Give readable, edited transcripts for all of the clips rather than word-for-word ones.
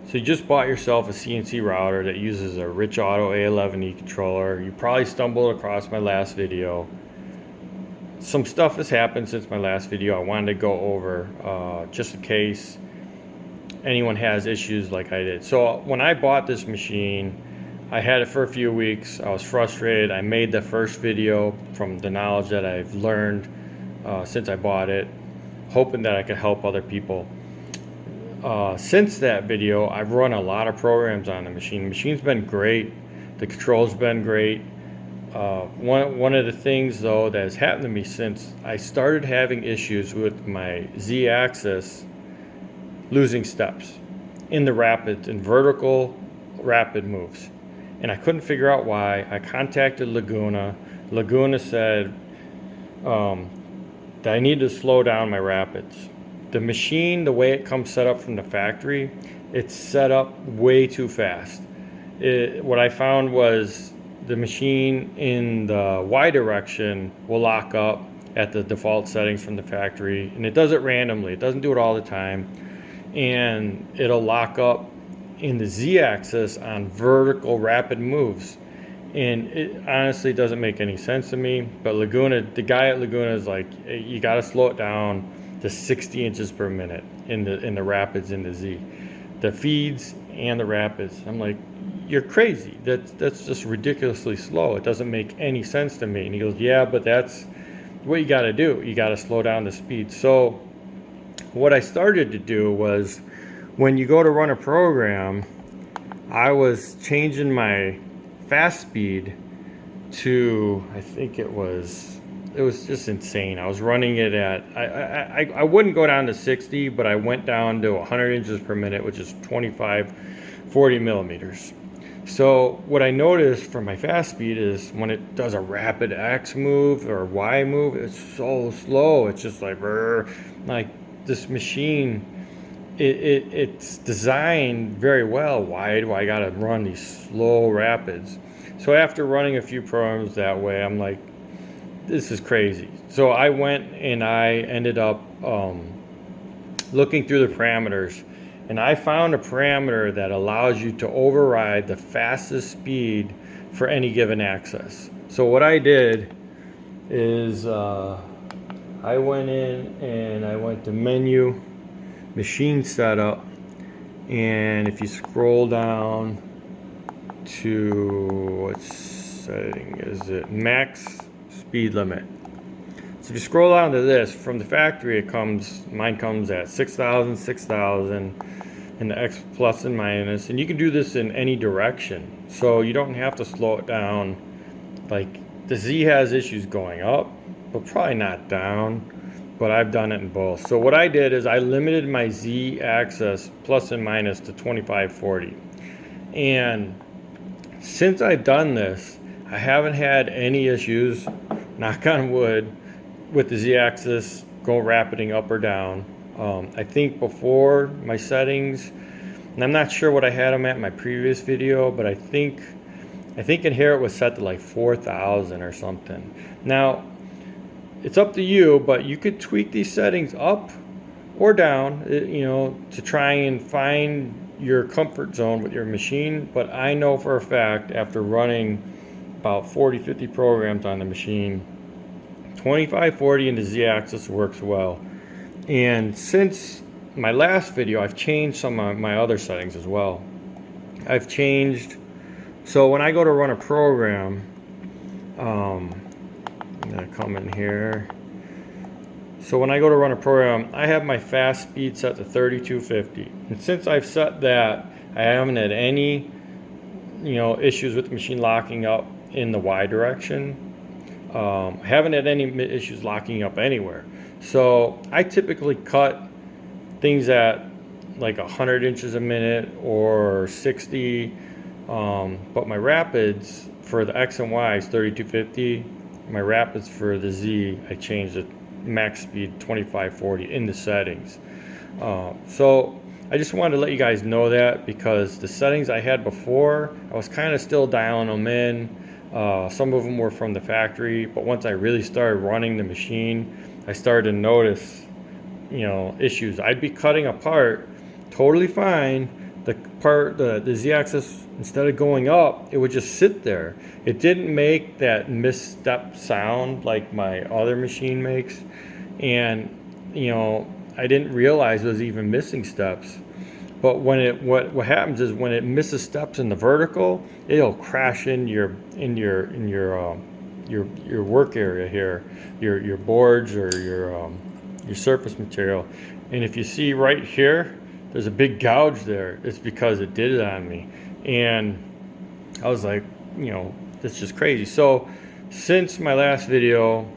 So you just bought yourself a CNC router that uses a Rich Auto A11E controller. You probably stumbled across my last video. Some stuff has happened since my last video I wanted to go over just in case anyone has issues like I did. So when I bought this machine, I had it for a few weeks. I was frustrated. I made the first video from the knowledge that I've learned since I bought it, hoping that I could help other people. Since that video, I've run a lot of programs on the machine. The machine's been great. The control's been great. One of the things though that has happened to me since I started having issues with my Z-axis losing steps in the rapids, in vertical rapid moves, and I couldn't figure out why. I contacted Laguna. Laguna said that I needed to slow down my rapids. The machine, the way it comes set up from the factory, it's set up way too fast. What I found was the machine in the Y direction will lock up at the default settings from the factory, and it does it randomly. It doesn't do it all the time, and it'll lock up in the Z-axis on vertical rapid moves, and it honestly doesn't make any sense to me. But Laguna, the guy at Laguna is like, hey, you got to slow it down to 60 inches per minute in the rapids in the Z, the feeds and the rapids. I'm like, you're crazy. That's just ridiculously slow. It doesn't make any sense to me. And he goes, yeah, but that's what you got to do. You got to slow down the speed. So what I started to do was, when you go to run a program, I was changing my fast speed to, I think it was just insane. I was running it at, I wouldn't go down to 60, but I went down to 100 inches per minute, which is 40 millimeters. So what I noticed from my fast speed is when it does a rapid X move or Y move, it's so slow. It's just like this machine, it's designed very well. Why do I gotta run these slow rapids? So after running a few programs that way, I'm like, this is crazy. So I went and I ended up looking through the parameters, and I found a parameter that allows you to override the fastest speed for any given access. So what I did is I went in and I went to menu, machine setup, and if you scroll down to, what setting is it, max speed limit. So if you scroll down to this, from the factory mine comes at 6,000, and the X plus and minus, and you can do this in any direction. So you don't have to slow it down. Like the Z has issues going up, but probably not down, but I've done it in both. So what I did is I limited my Z axis plus and minus to 2540. And since I've done this, I haven't had any issues, knock on wood, with the Z-axis go rapiding up or down. I think before my settings, and I'm not sure what I had them at in my previous video, but I think in here it was set to like 4,000 or something. Now, it's up to you, but you could tweak these settings up or down, to try and find your comfort zone with your machine. But I know for a fact, after running about 40-50 programs on the machine, 2540 in the Z-axis works well. And since my last video, I've changed some of my other settings as well. I've changed, so when I go to run a program, I'm gonna come in here. So when I go to run a program, I have my fast speed set to 3250. And since I've set that, I haven't had any, issues with the machine locking up in the Y direction. I haven't had any issues locking up anywhere. So I typically cut things at like 100 inches a minute or 60, but my rapids for the X and Y is 3250. My rapids for the Z, I changed the max speed 2540 in the settings. So I just wanted to let you guys know that, because the settings I had before, I was kind of still dialing them in. Some of them were from the factory, but once I really started running the machine, I started to notice, issues. I'd be cutting apart totally fine. part, the z-axis, instead of going up, it would just sit there. It didn't make that misstep sound like my other machine makes. And, you know, I didn't realize it was even missing steps. But when it, what happens is when it misses steps in the vertical, it'll crash in your work area here, your boards or your surface material. And if you see right here, there's a big gouge there. It's because it did it on me. And I was like, you know, this is just crazy. So since my last video,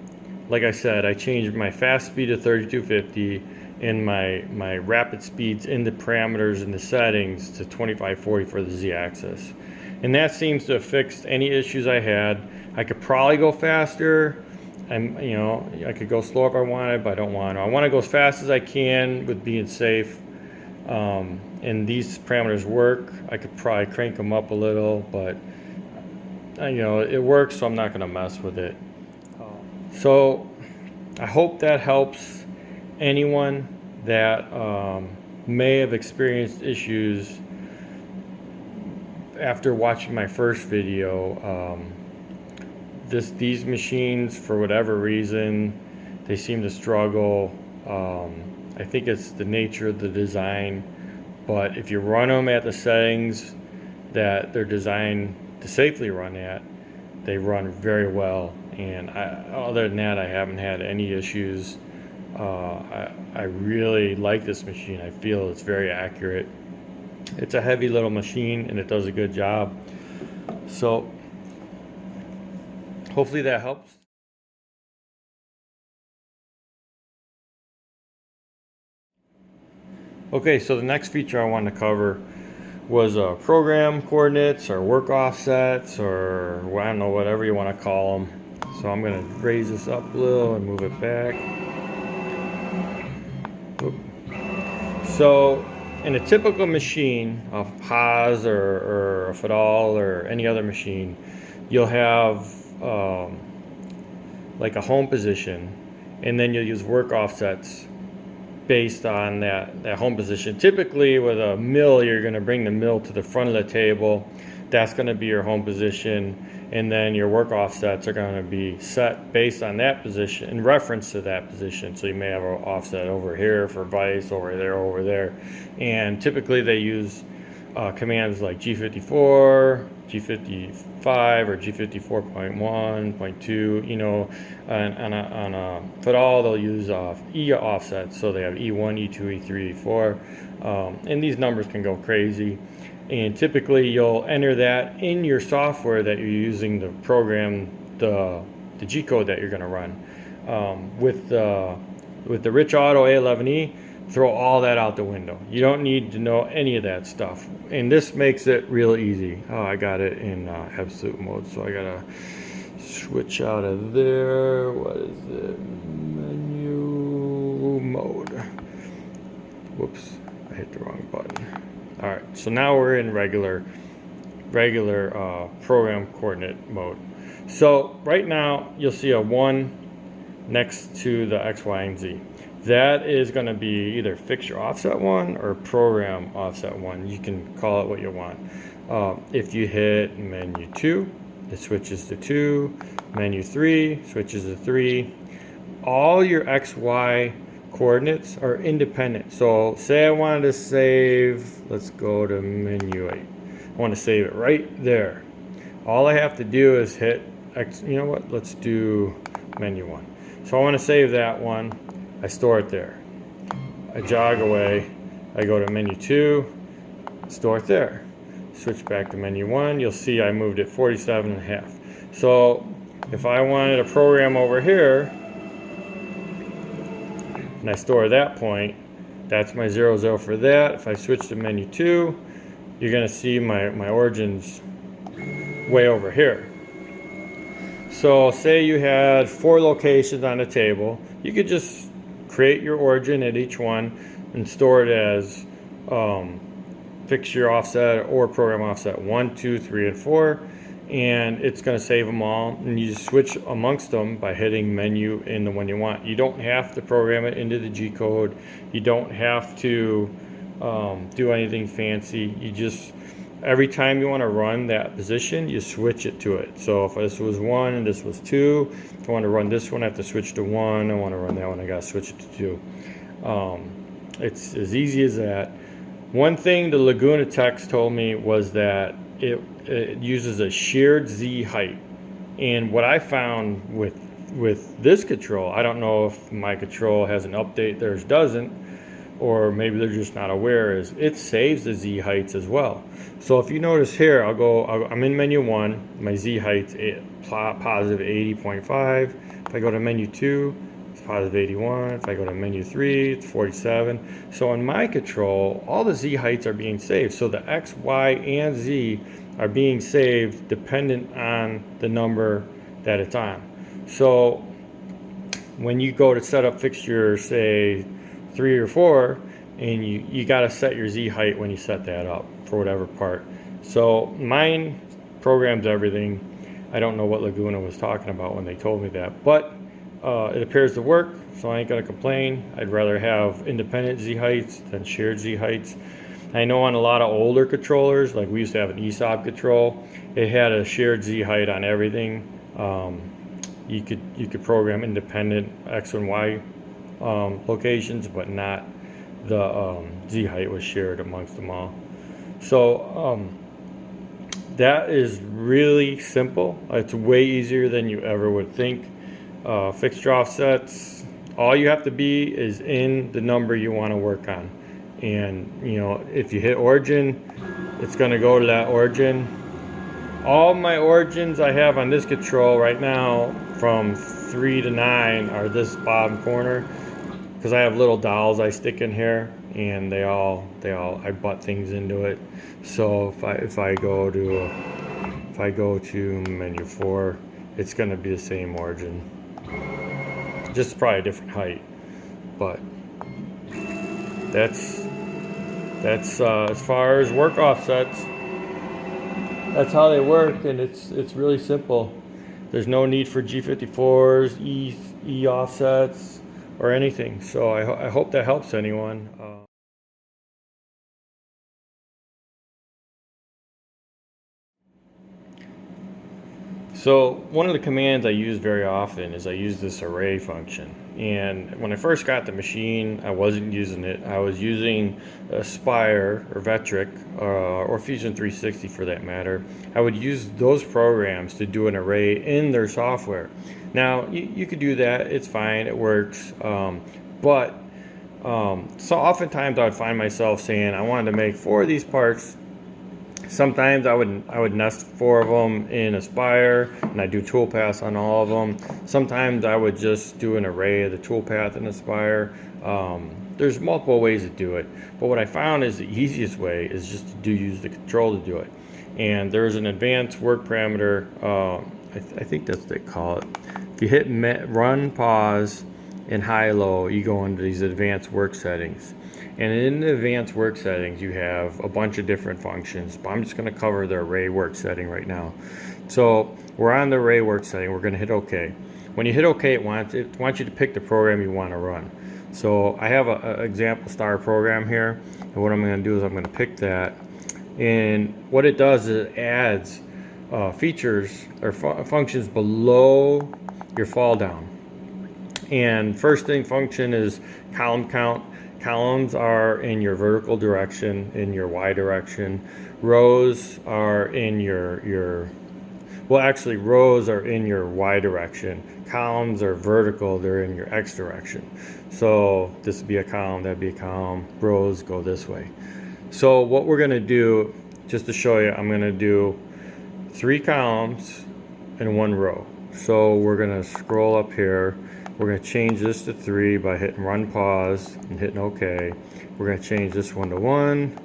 like I said, I changed my fast speed to 3250 and my rapid speeds in the parameters and the settings to 2540 for the z-axis. And that seems to have fixed any issues I had. I could probably go faster. You know, I could go slower if I wanted, but I don't want to. I want to go as fast as I can with being safe. And these parameters work. I could probably crank them up a little, but you know, it works, so I'm not going to mess with it. So I hope that helps anyone that may have experienced issues after watching my first video. These machines, for whatever reason, they seem to struggle. I think it's the nature of the design, but if you run them at the settings that they're designed to safely run at, they run very well. And other than that, I haven't had any issues. I really like this machine. I feel it's very accurate. It's a heavy little machine and it does a good job. So hopefully that helps. Okay, so the next feature I wanted to cover was program coordinates or work offsets, or I don't know, whatever you want to call them. So I'm going to raise this up a little and move it back. Oop. So in a typical machine, a Haas or a Fadal or any other machine, you'll have like a home position, and then you'll use work offsets based on that home position. Typically with a mill, you're going to bring the mill to the front of the table. That's going to be your home position, and then your work offsets are going to be set based on that position, in reference to that position. So you may have an offset over here for vice, over there. And typically they use commands like G54, G55, or G54.1, 0.2, you know, on a Fadal they'll use E offsets, so they have E1, E2, E3, E4, and these numbers can go crazy. And typically you'll enter that in your software that you're using to program the Gcode that you're going to run. With the Rich Auto A11E, throw all that out the window. You don't need to know any of that stuff. And this makes it real easy. Oh, I got it in absolute mode, so I gotta switch out of there. What is it? Menu mode. Whoops, I hit the wrong button. All right, so now we're in regular program coordinate mode. So right now you'll see a 1 next to the X, Y, and Z. That is going to be either fixture offset 1 or program offset 1. You can call it what you want. If you hit menu 2, it switches to 2. Menu 3 switches to 3. All your X, Y coordinates are independent. So say I wanted to save, let's go to menu 8. I want to save it right there. All I have to do is hit X, you know what, let's do menu 1. So I want to save that one. I store it there. I jog away. I go to menu 2, store it there. Switch back to menu 1. You'll see I moved it 47.5. So if I wanted a program over here, and I store that point, that's my 0, 0 for that. If I switch to menu 2, you're going to see my origins way over here. So say you had 4 locations on the table. You could just create your origin at each one and store it as fixture offset or program offset 1, 2, 3, and 4, and it's going to save them all, and you just switch amongst them by hitting menu in the one you want. You don't have to program it into the Gcode. You don't have to do anything fancy. You just, every time you want to run that position, you switch it to it. So if this was 1 and this was 2, if I want to run this one, I have to switch to 1. I want to run that one, I got to switch it to 2. It's as easy as that. One thing the Laguna text told me was that it uses a shared Z height. And what I found with this control, I don't know if my control has an update, theirs doesn't, or maybe they're just not aware, is it saves the Z heights as well. So if you notice here, I'm in menu 1, my Z height's positive 80.5. If I go to menu 2, it's positive 81. If I go to menu 3, it's 47. So in my control, all the Z heights are being saved. So the X, Y, and Z are being saved dependent on the number that it's on. So when you go to set up fixture, say 3 or 4, and you got to set your Z height when you set that up for whatever part. So mine programs everything. I don't know what Laguna was talking about when they told me that, but it appears to work, so I ain't gonna complain. I'd rather have independent Z heights than shared Z heights. I know on a lot of older controllers, like we used to have an ESOP control, it had a shared Z height on everything. You could program independent X and Y locations, but not the Z height was shared amongst them all. So that is really simple. It's way easier than you ever would think. Fixture offsets, all you have to be is in the number you want to work on. And you know, if you hit origin, it's going to go to that origin. All my origins I have on this control right now from 3 to 9 are this bottom corner, because I have little dowels I stick in here, and I butt things into it. So if I go to menu 4, it's going to be the same origin, just probably a different height. But that's as far as work offsets. That's how they work, and it's really simple. There's no need for G54s, E offsets, or anything. So I hope that helps anyone. So one of the commands I use very often is I use this array function. And when I first got the machine, I wasn't using it. I was using Aspire or Retract or Fusion 360 for that matter. I would use those programs to do an array in their software. Now you could do that, it's fine, it works. So oftentimes I would find myself saying I wanted to make 4 of these parts. Sometimes I would nest 4 of them in Aspire, and I do toolpaths on all of them. Sometimes I would just do an array of the toolpath in Aspire. There's multiple ways to do it, but what I found is the easiest way is just to use the control to do it. And there's an advanced work parameter. I think that's what they call it. If you hit run, pause, and high-low, you go into these advanced work settings. And in the advanced work settings, you have a bunch of different functions, but I'm just going to cover the array work setting right now. So we're on the array work setting. We're going to hit OK. When you hit OK, it wants you to pick the program you want to run. So I have an example star program here, and what I'm going to do is I'm going to pick that. And what it does is it adds features or functions below your fall down. And first thing function is column count. Columns are in your vertical direction, in your Y direction. Rows are in rows are in your Y direction. Columns are vertical, they're in your X direction. So this would be a column, that'd be a column. Rows go this way. So what we're gonna do, just to show you, I'm gonna do 3 columns and 1 row. So we're gonna scroll up here. We're going to change this to 3 by hitting run, pause, and hitting OK. We're going to change this one to 1,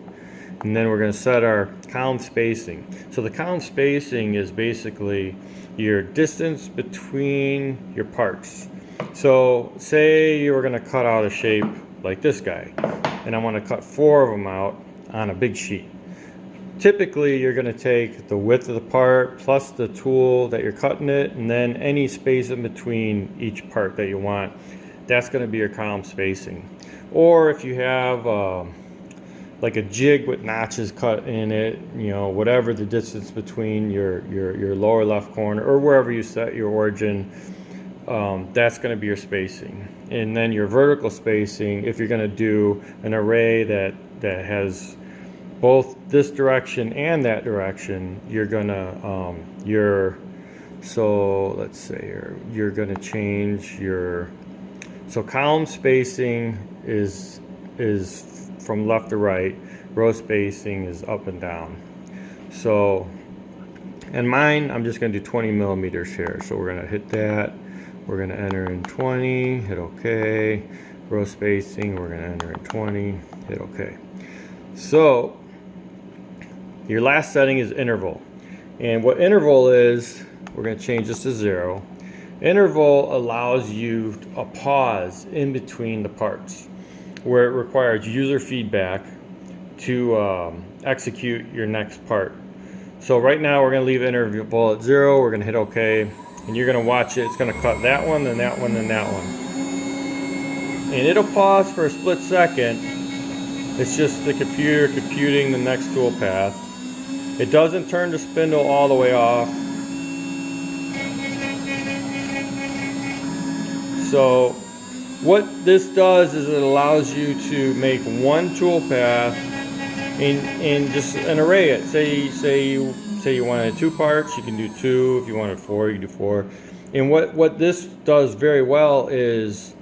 and then we're going to set our column spacing. So the column spacing is basically your distance between your parts. So say you were going to cut out a shape like this guy, and I want to cut 4 of them out on a big sheet. Typically, you're going to take the width of the part plus the tool that you're cutting it, and then any space in between each part that you want. That's going to be your column spacing. Or if you have like a jig with notches cut in it, you know, whatever the distance between your lower left corner or wherever you set your origin, that's going to be your spacing. And then your vertical spacing, if you're going to do an array that has both this direction and that direction, you're going to, so let's say you're going to change your, so column spacing is from left to right, row spacing is up and down. So, and mine, I'm just going to do 20 millimeters here. So we're going to hit that. We're going to enter in 20, hit OK. Row spacing, we're going to enter in 20, hit OK. So, your last setting is interval. And what interval is, we're going to change this to 0. Interval allows you a pause in between the parts, where it requires user feedback to execute your next part. So right now we're going to leave interval at 0. We're going to hit OK, and you're going to watch it. It's going to cut that one, then that one, then that one. And it'll pause for a split second. It's just the computer computing the next toolpath. It doesn't turn the spindle all the way off. So what this does is it allows you to make one toolpath and just an array it. Say you wanted 2 parts, you can do 2. If you wanted 4, you can do 4. And what this does very well is,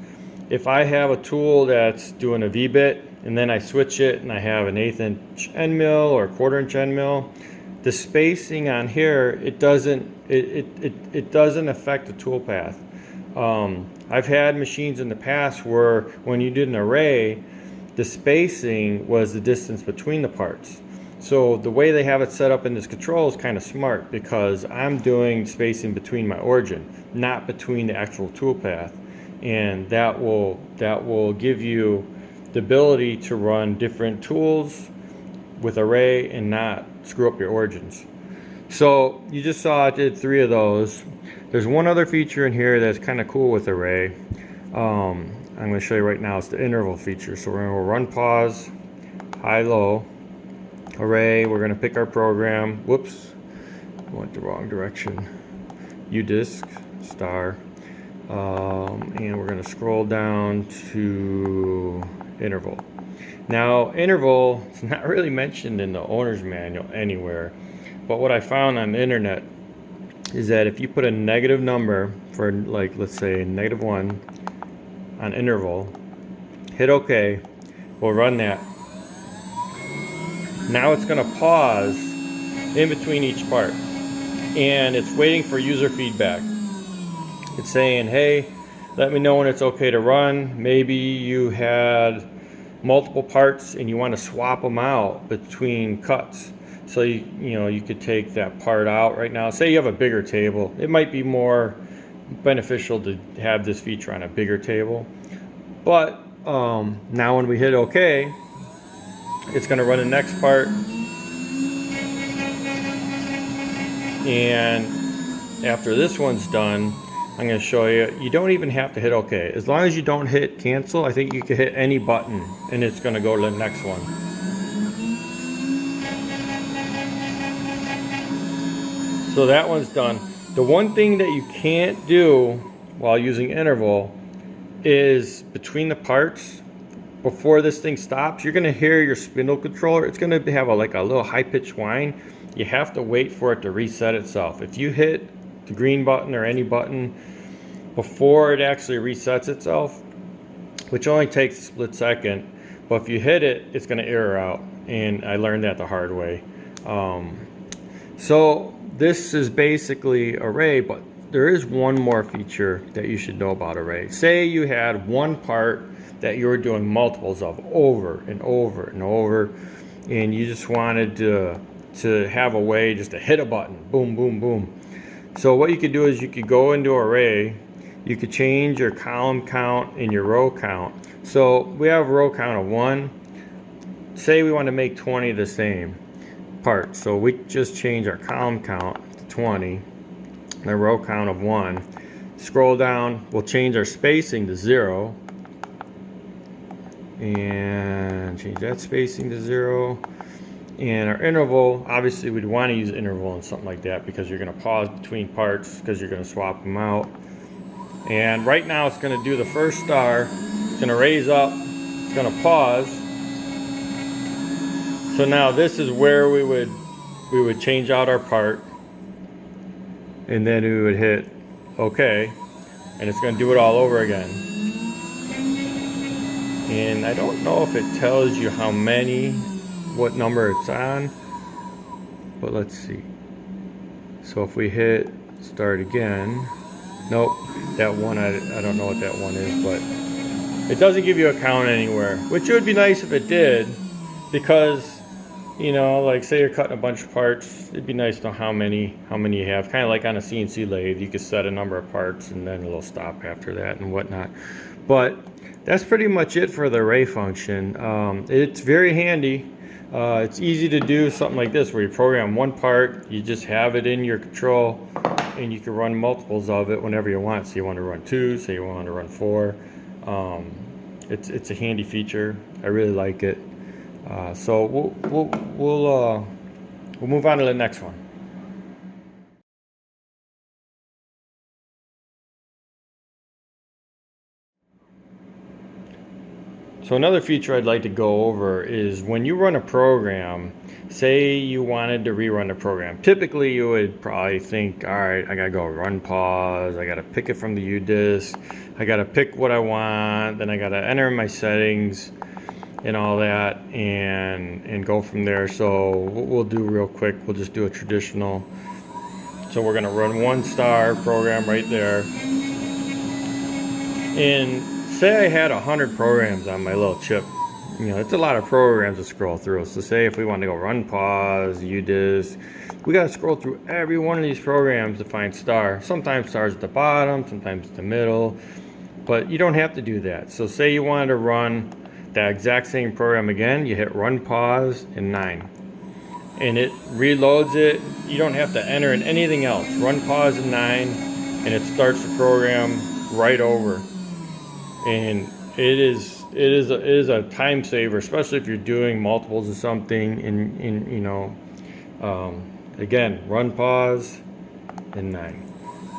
if I have a tool that's doing a V-bit and then I switch it and I have an 1/8 inch end mill or a 1/4 inch end mill, the spacing on here, it doesn't affect the toolpath. I've had machines in the past where when you did an array, the spacing was the distance between the parts. So the way they have it set up in this control is kind of smart, because I'm doing spacing between my origin, not between the actual toolpath. And that will give you the ability to run different tools with array and not screw up your origins. So you just saw I did 3 of those. There's one other feature in here that's kind of cool with array. I'm going to show you right now. It's the interval feature. So we're going to run pause, high, low, array. We're going to pick our program. Whoops, I went the wrong direction. UDisk star, and we're going to scroll down to interval. Now, interval is not really mentioned in the owner's manual anywhere, but what I found on the internet is that if you put a negative number for, like, let's say -1 on interval, hit OK, we'll run that. Now it's going to pause in between each part, and it's waiting for user feedback. It's saying, hey, let me know when it's okay to run. Maybe you had multiple parts and you want to swap them out between cuts. So you could take that part out right now. Say you have a bigger table. It might be more beneficial to have this feature on a bigger table. But now when we hit OK, it's going to run the next part. And after this one's done, I'm going to show you, you don't even have to hit OK. As long as you don't hit cancel, I think you can hit any button and it's going to go to the next one. So that one's done. The one thing that you can't do while using interval is between the parts, before this thing stops, you're going to hear your spindle controller. It's going to have like a little high-pitched whine. You have to wait for it to reset itself. If you hit the green button or any button before it actually resets itself, which only takes a split second, but if you hit it, it's going to error out. And I learned that the hard way. So this is basically array, but there is one more feature that you should know about array. Say you had one part that you were doing multiples of over and over and over, and you just wanted to have a way just to hit a button, boom, boom, boom. So what you could do is you could go into array, you could change your column count and your row count. So we have a row count of 1. Say we want to make 20 the same part. So we just change our column count to 20, and a row count of 1. Scroll down, we'll change our spacing to 0. and change that spacing to 0. And our interval, obviously we'd want to use interval and something like that because you're going to pause between parts because you're going to swap them out. And right now it's going to do the first star. It's going to raise up. It's going to pause. So now this is where we would change out our part, and then we would hit OK, and it's going to do it all over again. And I don't know if it tells you how many, what number it's on, but let's see. So if we hit start again, nope, that one, I don't know what that one is, but it doesn't give you a count anywhere, which would be nice if it did, because, you know, like say you're cutting a bunch of parts, it'd be nice to know how many you have. Kind of like on a CNC lathe, you could set a number of parts and then it'll stop after that and whatnot. But that's pretty much it for the array function. It's very handy. It's easy to do something like this where you program one part, you just have it in your control, and you can run multiples of it whenever you want. So you want to run 2, say you want to run 4. It's a handy feature. I really like it. So we'll move on to the next one. So another feature I'd like to go over is when you run a program, say you wanted to rerun the program. Typically you would probably think, all right, I gotta go run pause, I gotta pick it from the UDisk, I gotta pick what I want, then I gotta enter my settings and all that, and go from there. So what we'll do real quick, we'll just do a traditional. So we're gonna run 1 star program right there. And say I had 100 programs on my little chip. You know, it's a lot of programs to scroll through. So say if we want to go run pause, UDisk, we got to scroll through every one of these programs to find star. Sometimes star's at the bottom, sometimes at the middle, but you don't have to do that. So say you wanted to run that exact same program again, you hit run pause and 9. And it reloads it. You don't have to enter in anything else. Run pause and 9, and it starts the program right over. And it is a time saver, especially if you're doing multiples of something. And you know, again, run pause and 9,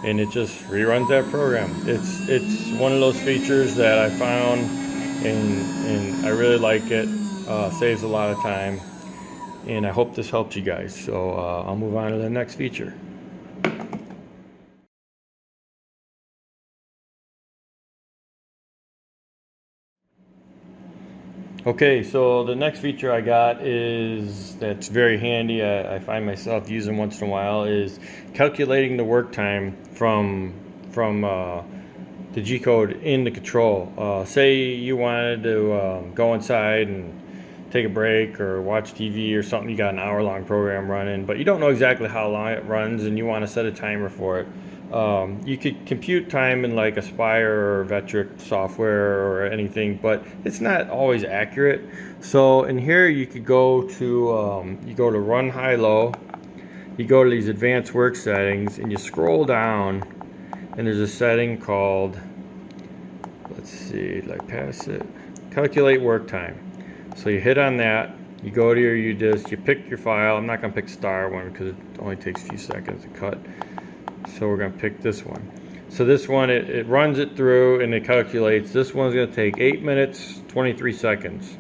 and it just reruns that program. It's one of those features that I found, and I really like it. Saves a lot of time, and I hope this helps you guys. So I'll move on to the next feature. Okay, so the next feature I got that's very handy, I find myself using once in a while, is calculating the work time from the Gcode in the control. Say you wanted to go inside and take a break or watch TV or something, you got an hour-long program running, but you don't know exactly how long it runs and you want to set a timer for it. You could compute time in like Aspire or Retract software or anything, but it's not always accurate. So in here you could go to run high-low, you go to these advanced work settings, and you scroll down, and there's a setting called, let's see, did I pass it? Calculate work time. So you hit on that, you go to your UDisk, you pick your file. I'm not going to pick star one because it only takes a few seconds to cut. So we're going to pick this one. So this one, it runs it through and it calculates. This one's going to take 8 minutes, 23 seconds.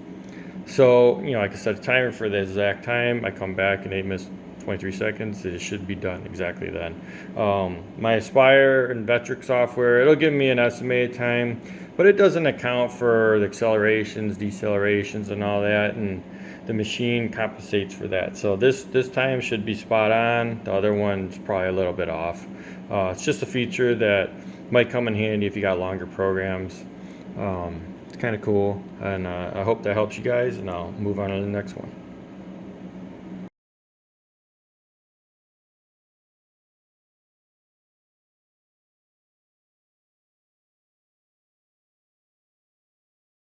So, you know, I can set a timer for the exact time. I come back in 8 minutes, 23 seconds. It should be done exactly then. My Aspire and Retract software, it'll give me an estimated time, but it doesn't account for the accelerations, decelerations, and all that, and the machine compensates for that. So this time should be spot on. The other one's probably a little bit off. It's just a feature that might come in handy if you got longer programs. It's kind of cool, and I hope that helps you guys, and I'll move on to the next one.